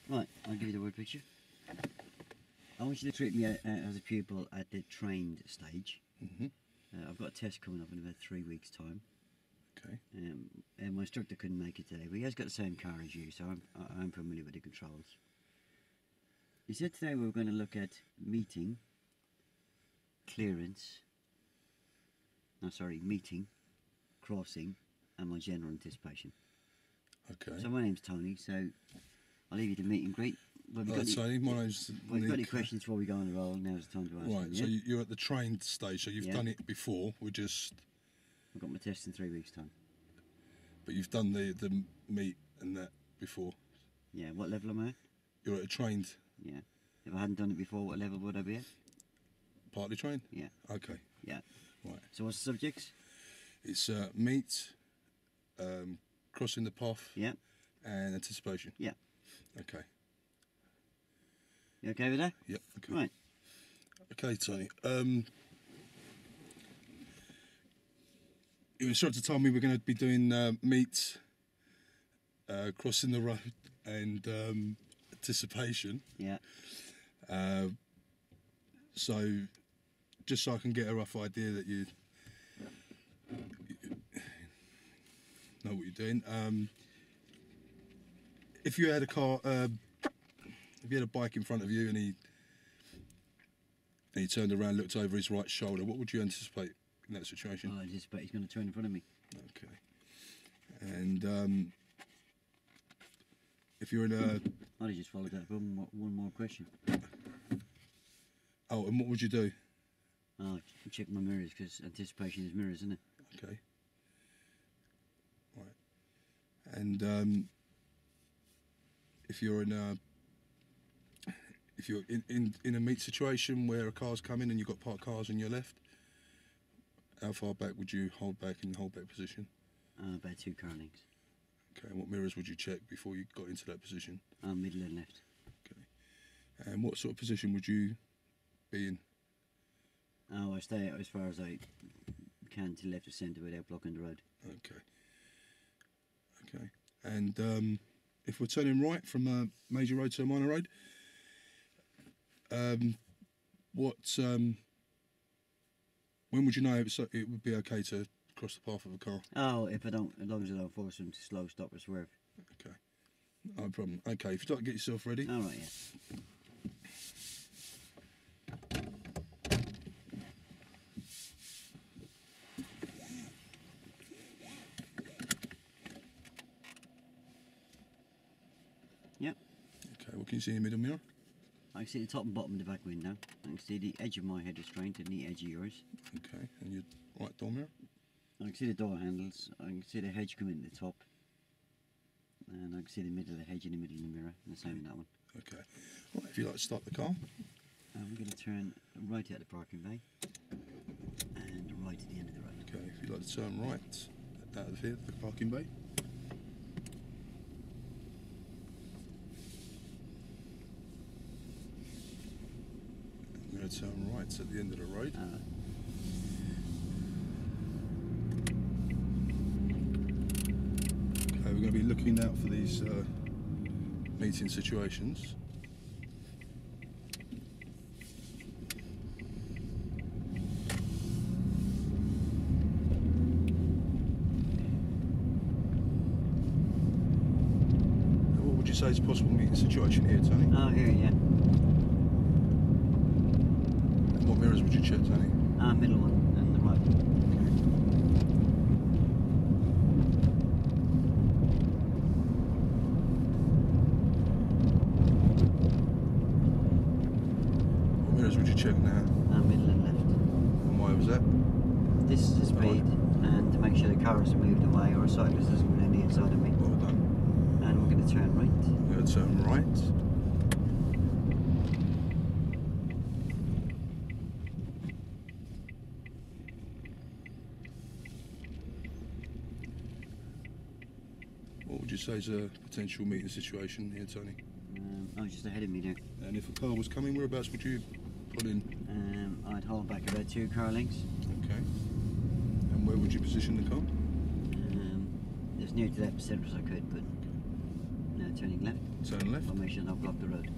Right, I'll give you the word picture. I want you to treat me as a pupil at the trained stage. I've got a test coming up in about 3 weeks' time. Okay. And my instructor couldn't make it today, but he has got the same car as you, so I'm familiar with the controls. He said today we were going to look at meeting, meeting, crossing, and my general anticipation. Okay. So my name's Tony, so I'll leave you to meet and greet. Tony, my name's Nick. Got any questions before we go on the roll? Now's the time to ask them. Right, so you're at the trained stage, so you've done it before, I've got my test in 3 weeks' time. But you've done the meet and that before? Yeah, what level am I at? You're at a trained? Yeah. If I hadn't done it before, what level would I be at? Partly trained? Yeah. Okay. Yeah. Right. So what's the subjects? It's meet, crossing the path, yeah, and anticipation. Yeah. Okay. You okay with that? Yep. Okay. Right. Okay, Tony. Your instructor told me we're going to be doing meet, crossing the road, and anticipation. Yeah. So, just so I can get a rough idea that you know what you're doing. If you had a car, if you had a bike in front of you and he turned around, looked over his right shoulder, what would you anticipate in that situation? I anticipate he's going to turn in front of me. Okay. And if you're in a... I'd just followed that up one more question. Oh, and what would you do? Oh, check my mirrors, because anticipation is mirrors, isn't it? Okay. Right. And if you're in a a meet situation where a car's coming and you've got parked cars on your left, how far back would you hold back in the hold back position? About 2 car lengths. Okay, and what mirrors would you check before you got into that position? Middle and left. Okay. And what sort of position would you be in? Oh, I stay as far as I can to left of centre without blocking the road. Okay. Okay. And if we're turning right from a major road to a minor road, when would you know it would be okay to cross the path of a car? Oh, as long as I don't force them to slow, stop or swerve. Okay, no problem. Okay, if you'd like to get yourself ready. All right, yeah. Yep. Okay, what can you see in the middle mirror? I can see the top and bottom of the back window. I can see the edge of my head restraint and the edge of yours. Okay, and your right door mirror? I can see the door handles. I can see the hedge coming in the top. And I can see the middle of the hedge in the middle of the mirror. And the same in that one. Okay. Right, if you'd like to start the car. We're going to turn right out the parking bay. And right at the end of the road. Okay, if you'd like to turn right out of here, the parking bay. I'm going to turn right at the end of the road. Okay, we're going to be looking out for these meeting situations. What would you say is a possible meeting situation here, Tony? Oh, here, yeah. What mirrors would you check, Tony? Middle one and the right. What mirrors would you check now? Middle and left. And why was that? This is the speed, and to make sure the car hasn't moved away or a cyclist doesn't run on the inside of me. Well done. And we're going to turn right. We're going to turn right. What would you say is a potential meeting situation here, Tony? Oh, just ahead of me there. And if a car was coming, whereabouts would you pull in? I'd hold back about 2 car lengths. Okay. And where would you position the car? As near to that centre as I could, but no turning left. Turn left. Formation, I'll block the road.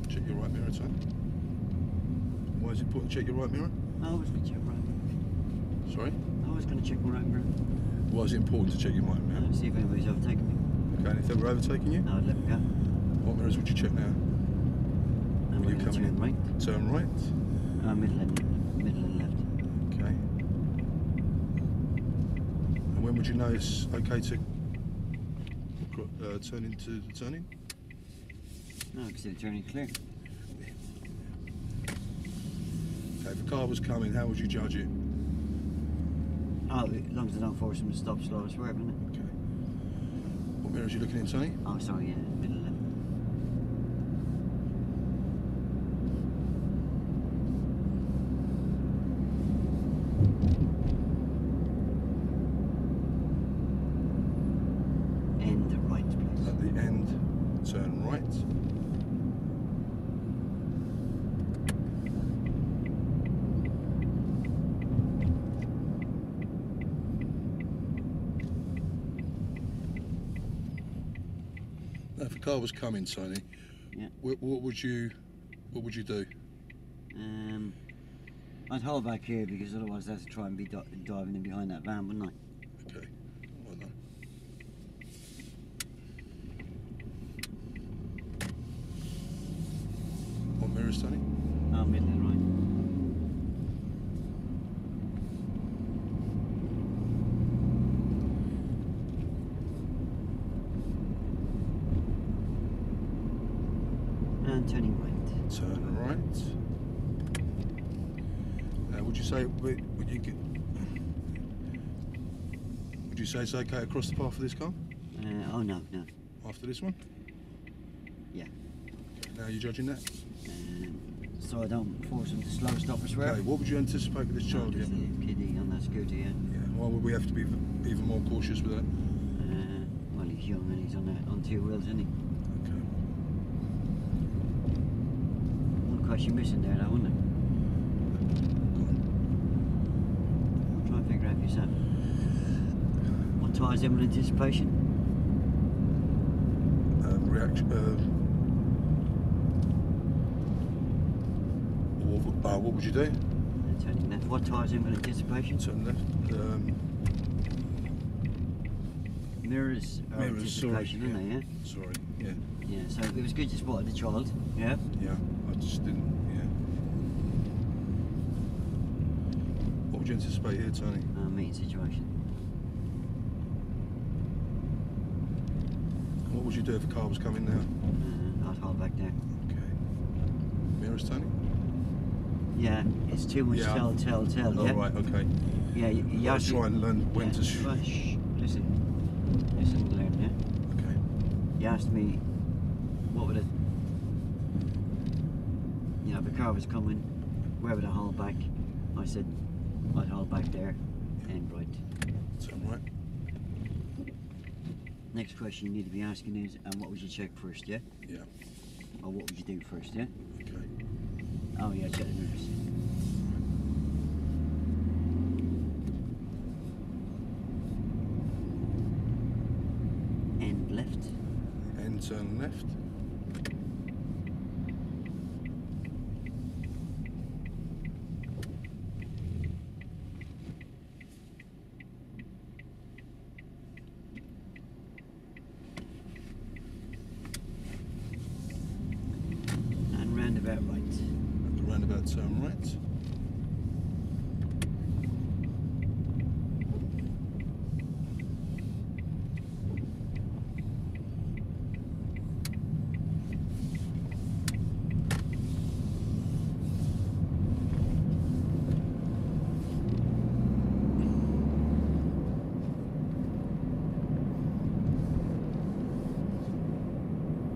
Check your right mirror, Tony. Why is it important to check your right mirror? I was going to check right. Sorry? I was going to check my right mirror. Why is it important to check your right mirror? See if anybody's overtaken me. Okay, and if they were overtaking you, I'd let them go. what mirrors would you check now? And Are we're you going to coming turn in? right. Turn right. Middle and left. Okay. And when would you know it's okay to turn into the turning? No, because they're turning clear. Okay, if a car was coming, how would you judge it? Oh, as long as I don't force them to stop, slow or swerve, isn't it? Okay. What mirrors are you looking in, Tony? Oh, sorry, yeah, middle and left. End right, please. At the end, turn right. Now, if a car was coming, Tony, Yeah. what would you do? I'd hold back here because otherwise I'd have to try and be diving in behind that van, wouldn't I? Okay, well done. What mirrors, Tony? Oh, middle and right. And turning right. Turn right. Would you say would you say it's okay across the path for this car Oh, no. after this one? Yeah. Okay, now you're judging that. So I don't force them to slow, stop or swerve. Okay, what would you anticipate with this child here? Just a kiddie on that scooter, yeah. Yeah. Why would we have to be even more cautious with that? Well, he's young and he's on two wheels, isn't he? Okay. One question missing there, though, wasn't there? I'll try and figure out yourself. What ties him with anticipation? Reaction. What would you do? Turning left. What ties him with anticipation? Turn left. Mirrors are Mirrors, sorry. anticipation, aren't they, yeah? Sorry. Yeah. Yeah, so it was good you spotted the child, yeah? Yeah. I just didn't. Yeah. What would you anticipate here, Tony? Meeting situation. What would you do if a car was coming now? I'd hold back there. Okay. Mirrors, Tony? Yeah, it's too much Yeah. tell, Oh, yeah? right, okay. Yeah, you I'll have to try and learn when to... Well, shh, listen and learn, yeah? Okay. You asked me, what would it... You know, if a car was coming, where would I hold back? I said, I'd hold back there, and right. Turn right. Next question you need to be asking is, what would you check first, yeah? Yeah. Or what would you do first, yeah? Okay. Oh yeah, check the mirrors. And left. And turn left. And roundabout right. At the roundabout, turn right.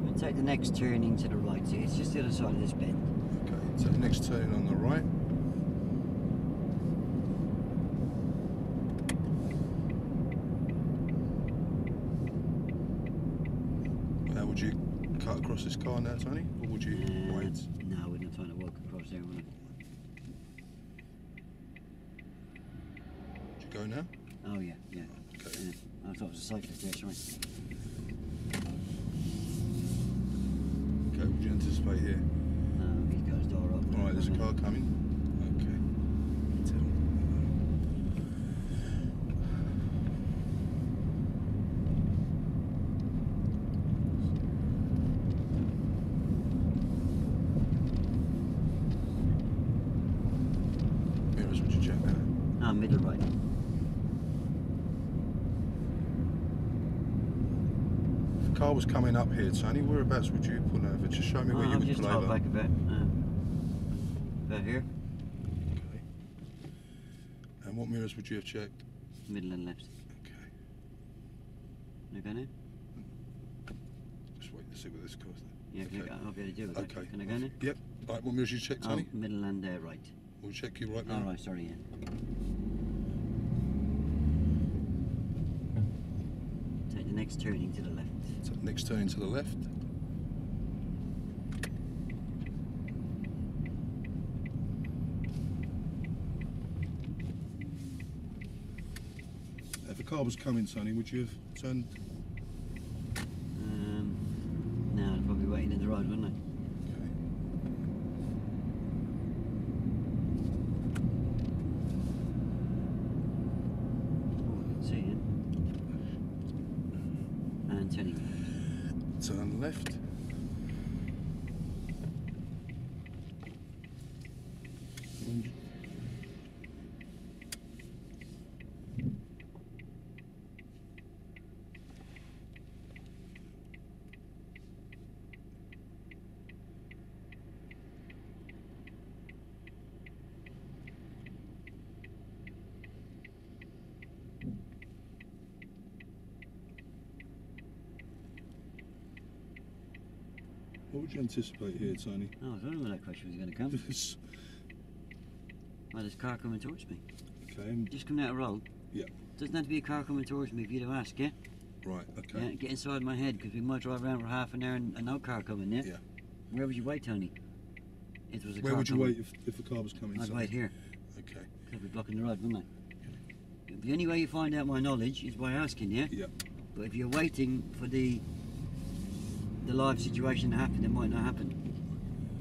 We'll take the next turning to the right. See, it's just the other side of this bend. Okay, so the next turning on the right. How would you cut across this car now, Tony? Or would you wait? No, we're not trying to walk across there, would we? Would you go now? Oh yeah, yeah. Okay. Yeah. I thought it was a cyclist there, sorry. Okay, what would you anticipate here? He's got his door up. Alright, there's a car coming. Okay. Mirrors, would you check that? Middle right. If a car was coming up here, Tony, whereabouts would you pull over? Just show me where you I'm would just pull held over. back a bit. About here. Okay. And what mirrors would you have checked? Middle and left. Okay. You go now? Just wait to see what this costs. Yeah, Okay. I'll be able to do it. Okay. Can I go now? Yep. Right, what mirrors you check, Tony? Middle and right. We'll check you right Oh, now. right, sorry, yeah. Take the next turning to the left. So next turn to the left. If a car was coming, Tony, would you have turned? No, I'd probably waiting in the road, wouldn't I? Okay. See it. And turning left. Turn left. What would you anticipate here, Tony? Oh, I was wondering when that question was going to come. Well, there's a car coming towards me. Okay. Just coming out of the road. Yeah. Doesn't have to be a car coming towards me for you to ask, yeah? Right. Okay. Yeah, get inside my head, because we might drive around for half an hour and no car coming, yeah? Yeah. Where would you wait, Tony? If there was a Where car would you coming? wait if a car was coming? I'd Tony? wait here. Okay. I'd be blocking the road, wouldn't I? The only way you find out my knowledge is by asking, yeah? Yeah. But if you're waiting for the live situation to happen, it might not happen.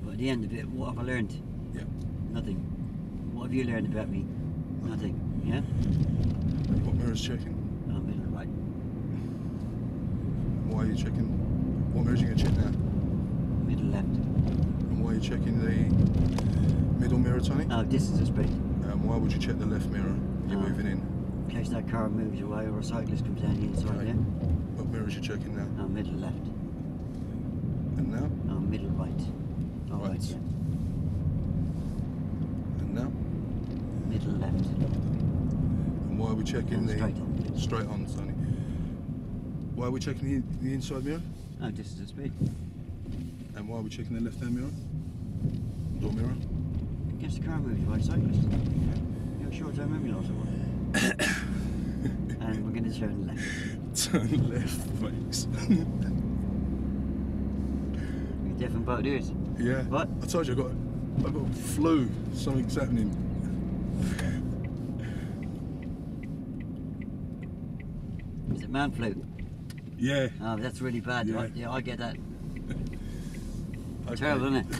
But at the end of it, what have I learned? Yeah. Nothing. What have you learned about me? Nothing. Yeah? What mirrors checking? Middle right. Why are you checking? What mirrors are you going to check now? Middle left. And why are you checking the middle mirror, Tony? Oh, distance of speed. Why would you check the left mirror when you're moving in? In case that car moves away or a cyclist comes down the inside, Okay. yeah? What mirrors are you checking now? Middle left. And now? Middle right. Oh, Right. yeah. And now? Middle left. And why are we checking the... Straight on. Straight on, Tony. Why are we checking the inside mirror? Oh, distance of speed. And why are we checking the left-hand mirror? Door mirror? In case the car moves away, cyclist. You're short-term memory loss or what? And we're going to turn left. Turn left, thanks. You're deaf in both ears. Yeah. What? I told you I got flu. Something's happening. Is it man flu? Yeah. Oh, that's really bad. Yeah. Yeah, I get that. Okay. Terrible, isn't it?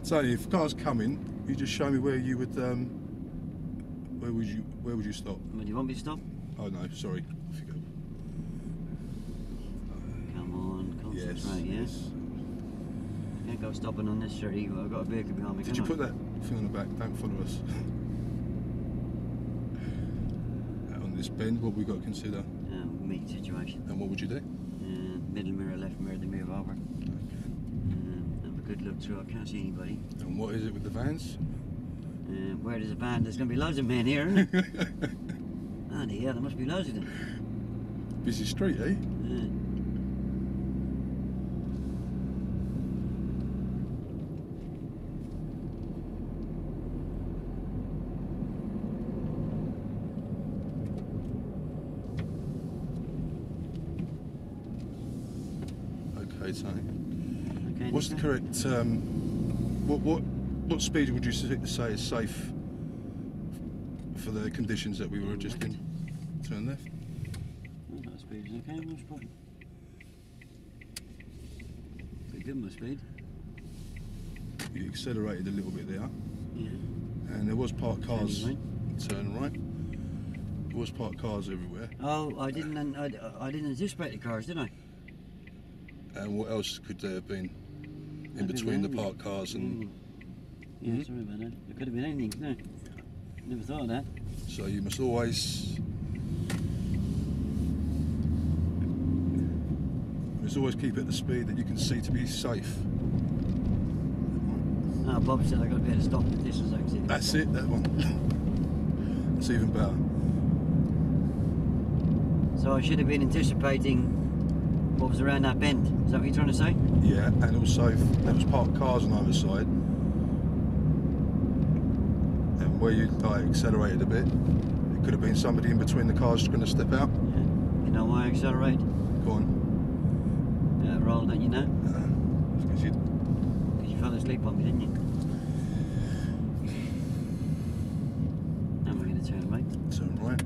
Tony, if a car's coming, you just show me where you would where would you stop? Do you want me to stop? Oh no, sorry. Off you go. Come on, concentrate, Yes. yeah? Yes. Can't go stopping unnecessarily. I've got a vehicle behind me. Did you put that thing on the back? Don't follow us. On this bend, what we got to consider? Meet situation. And what would you do? Middle mirror, left mirror, the mirror over. Have a good look through. I can't see anybody. And what is it with the vans? Where there's a van, there's going to be loads of men here, isn't there? Oh, yeah, there must be loads of them. Busy street, eh? Okay, Tony. Okay, What's the Nico? correct? What speed would you say is safe for the conditions that we were just in? Turn left. Oh, that speed is okay, what's the problem? Pretty good, my speed. You accelerated a little bit there. Yeah. And there was parked cars. Turning Turn right. There was parked cars everywhere. Oh, I didn't anticipate the cars, did I? And what else could there have been in Could between the be parked cars and? Yeah, sorry about that. There could have been anything, no. Never thought of that. So you must always keep at the speed that you can see to be safe. Ah, Bob said I got to be able to stop at this exit. That's it, that one. That's even better. So I should have been anticipating what was around that bend. Is that what you're trying to say? Yeah, and also there was parked cars on either side. And where you like accelerated a bit, it could have been somebody in between the cars going to step out. Yeah. You know why I accelerated? Go on. Roll, don't you know? Because you fell asleep on me, didn't you? And we're going to turn right. Turn right.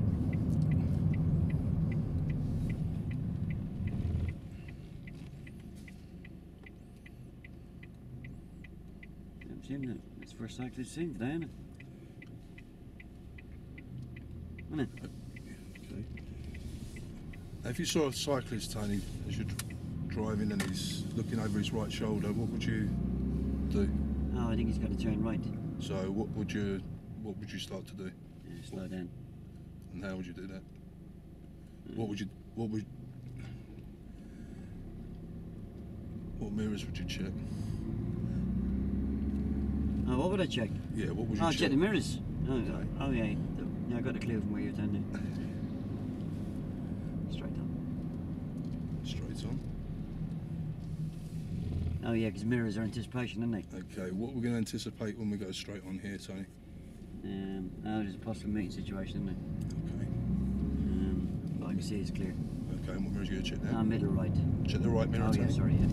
Haven't seen that. It's the first cyclist seen today, isn't it? Isn't it? Okay. If you saw a cyclist, Tony, as you're driving and he's looking over his right shoulder, what would you do? Oh, I think he's got to turn right. So what would you start to do? Yeah, slow down. And how would you do that? What mirrors would you check? Oh, what would I check? Yeah, what would you Oh, check? check the mirrors. Oh, Okay. oh yeah. Yeah, I got a clue from where you're turning. Straight on. Straight on. Oh yeah, because mirrors are anticipation, aren't they? Okay, what we're going to anticipate when we go straight on here, Tony? Oh, there's a possible meeting situation, isn't Okay. there? But I can see it's clear. Okay, and what mirrors are you going to check now? Middle right. Check the right mirror, Oh Tony. yeah, sorry, yeah.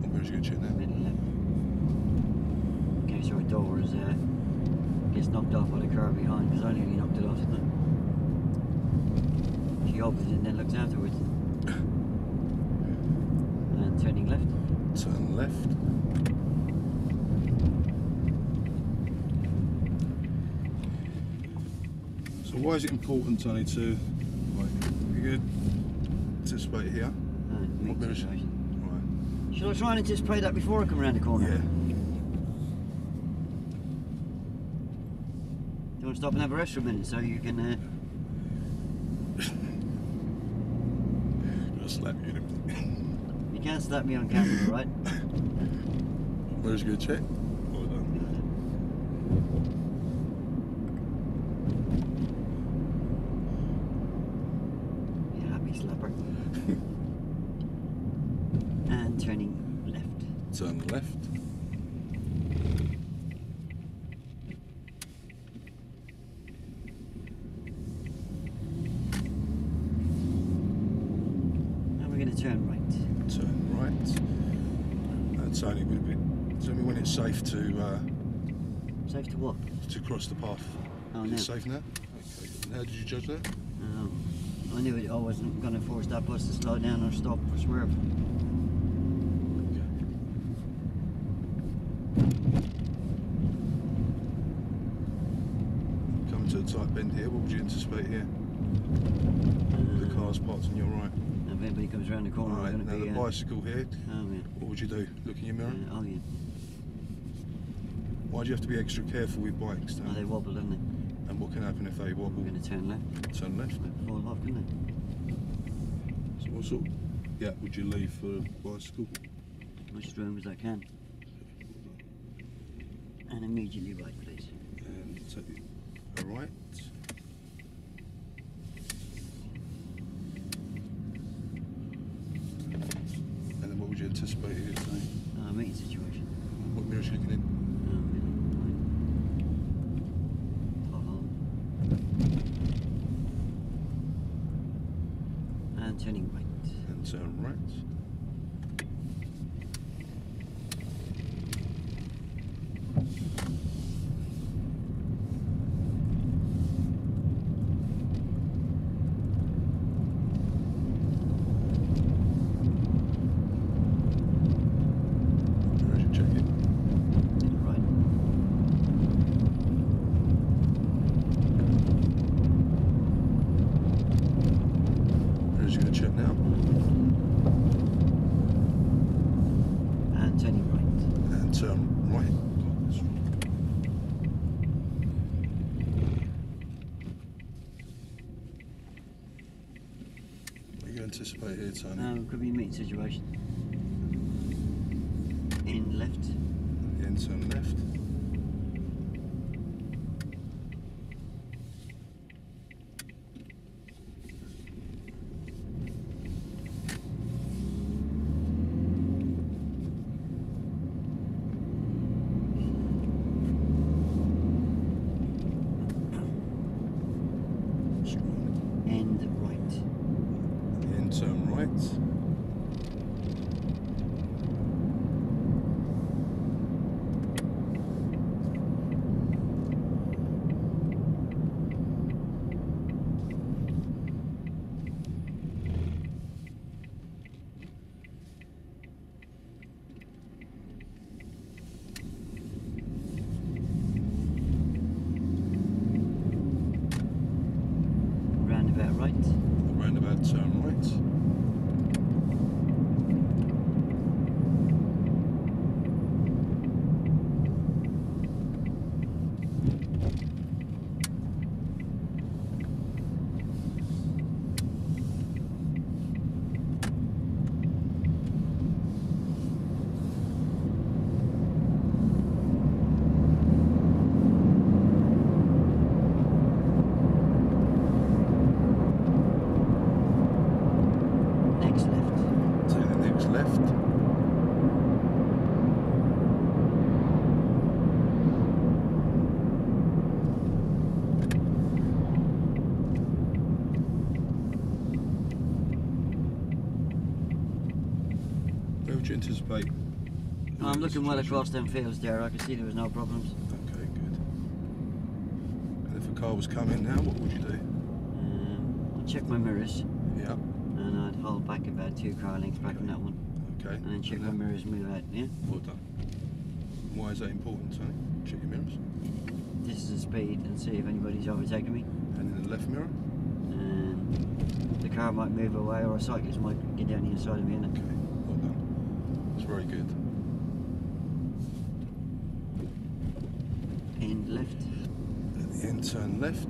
What mirrors are you going to check now? Middle left. Okay, so our door is, gets knocked off by the car behind, because I nearly knocked it off, didn't I? She opens it and then looks afterwards. And turning left. Turn left. So why is it important, Tony, to you could anticipate here? What mirrors? Situation. Right. Shall I try and anticipate that before I come around the corner? Yeah. Do you want to stop and have a rest for a minute so you can... Gonna slap you in a minute. You can't slap me on camera, right? Where's a good check? Well done. You happy slapper. And turning left. Turn left. And we're going to turn right. Turn right. Tony, tell me when it's safe to Safe to what? cross the path. Oh, Is no. it safe now? Okay. And how did you judge that? Oh, I knew I wasn't going to force that bus to slow down or stop or swerve. Coming to a tight bend here, what would you anticipate here? The car's parked on your right. If anybody comes around the corner, Alright, I'm going now to be... the bicycle here, oh, yeah. what would you do? Look in your mirror? Oh, yeah. Why do you have to be extra careful with bikes, Oh, Tony? they wobble, don't they? And what can happen if they wobble? We're going to turn left. Turn left. Fall off, couldn't So what sort of gap would you leave for a bicycle? they? Much room as I can. And immediately right, please. And take a right. And then what would you anticipate here, Tony? Meeting situation. What mirrors are you looking in? And turning right. And turn right. anticipate here, Tony? Could be a meeting situation. In left. The end turn left. End right. The end turn right. Roundabout right. Roundabout turn right. Next left. Take the next left. Where would you anticipate? I'm looking well across them fields there. I could see there was no problems. Okay, good. And if a car was coming now, what would you do? I'd check my mirrors Yeah. and I'd hold back about 2 car lengths back on that one. Okay. And then check my mirrors, move out, yeah? Well done. Why is that important, Tony? Check your mirrors. This is the speed and see if anybody's overtaken me. And in the left mirror. And the car might move away or a cyclist might get down the inside of me, innit? Okay, well done. That's very good. End left. At the end, turn left.